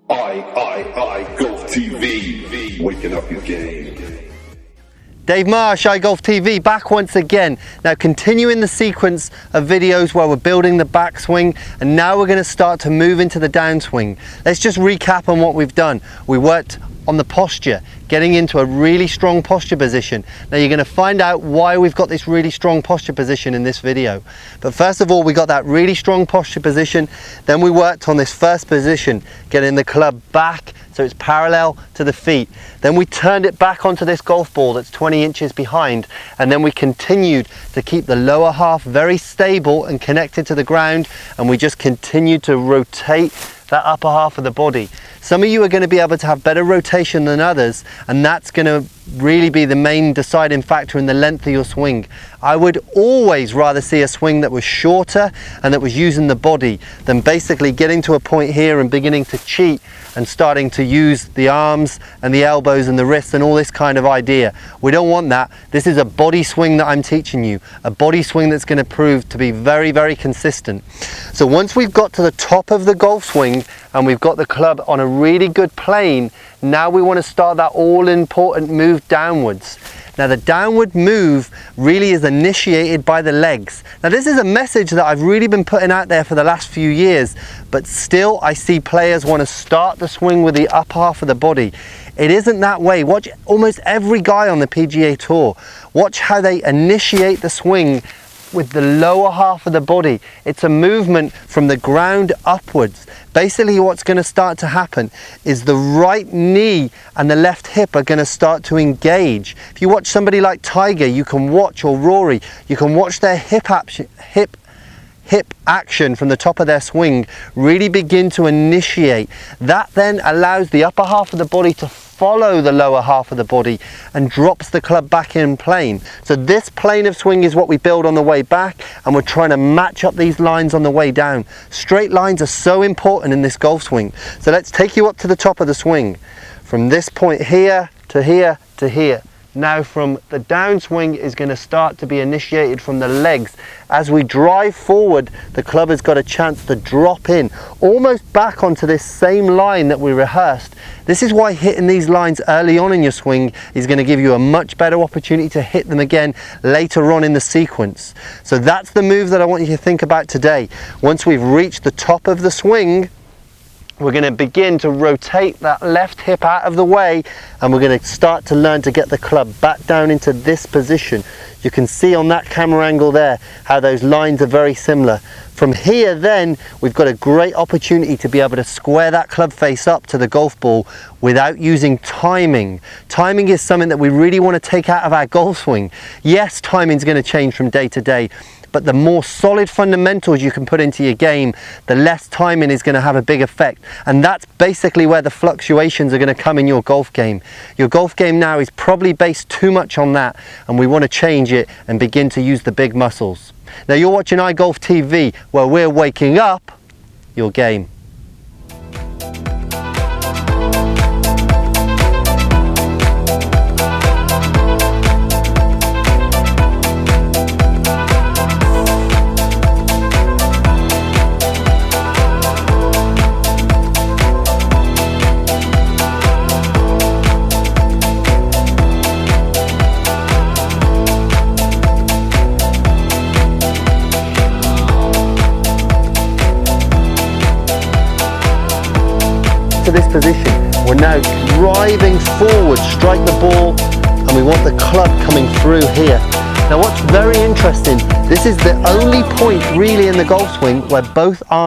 iGolftv, waking up your game. Dave Marsh, iGolftv, back once again. Now continuing the sequence of videos where we're building the backswing, and now we're going to start to move into the downswing. Let's just recap on what we've done. We worked on the posture, getting into a really strong posture position. Now you're going to find out why we've got this really strong posture position in this video. But first of all, we got that really strong posture position. Then we worked on this first position, getting the club back so it's parallel to the feet. Then we turned it back onto this golf ball that's 20 inches behind, and then we continued to keep the lower half very stable and connected to the ground, and we just continued to rotate that upper half of the body. Some of you are going to be able to have better rotation than others, and that's going to really be the main deciding factor in the length of your swing. I would always rather see a swing that was shorter and that was using the body than basically getting to a point here and beginning to cheat and starting to use the arms and the elbows and the wrists and all this kind of idea. We don't want that. This is a body swing that I'm teaching you, a body swing that's going to prove to be very, very consistent. So once we've got to the top of the golf swing and we've got the club on a really good plane, now we want to start that all-important move downwards. Now the downward move really is initiated by the legs. Now this is a message that I've really been putting out there for the last few years, but still I see players want to start the swing with the upper half of the body. It isn't that way. Watch almost every guy on the PGA Tour. Watch how they initiate the swing with the lower half of the body. It's a movement from the ground upwards. Basically what's going to start to happen is the right knee and the left hip are going to start to engage. If you watch somebody like Tiger, you can watch, or Rory, you can watch their hip action from the top of their swing really begin to initiate. That then allows the upper half of the body to follow the lower half of the body and drops the club back in plane. So this plane of swing is what we build on the way back, and we're trying to match up these lines on the way down. Straight lines are so important in this golf swing. So let's take you up to the top of the swing. From this point here to here to here. Now from the downswing is going to start to be initiated from the legs. As we drive forward, the club has got a chance to drop in almost back onto this same line that we rehearsed. This is why hitting these lines early on in your swing is going to give you a much better opportunity to hit them again later on in the sequence. So that's the move that I want you to think about today. Once we've reached the top of the swing, we're going to begin to rotate that left hip out of the way, and we're going to start to learn to get the club back down into this position. You can see on that camera angle there how those lines are very similar. From here then, we've got a great opportunity to be able to square that club face up to the golf ball without using timing. Timing is something that we really want to take out of our golf swing. Yes, timing is going to change from day to day, but the more solid fundamentals you can put into your game, the less timing is going to have a big effect. And that's basically where the fluctuations are going to come in your golf game. Your golf game now is probably based too much on that, and we want to change it and begin to use the big muscles. Now you're watching iGolftv, where we're waking up your game. To this position, we're now driving forward, strike the ball, and we want the club coming through here. Now what's very interesting, this is the only point really in the golf swing where both arms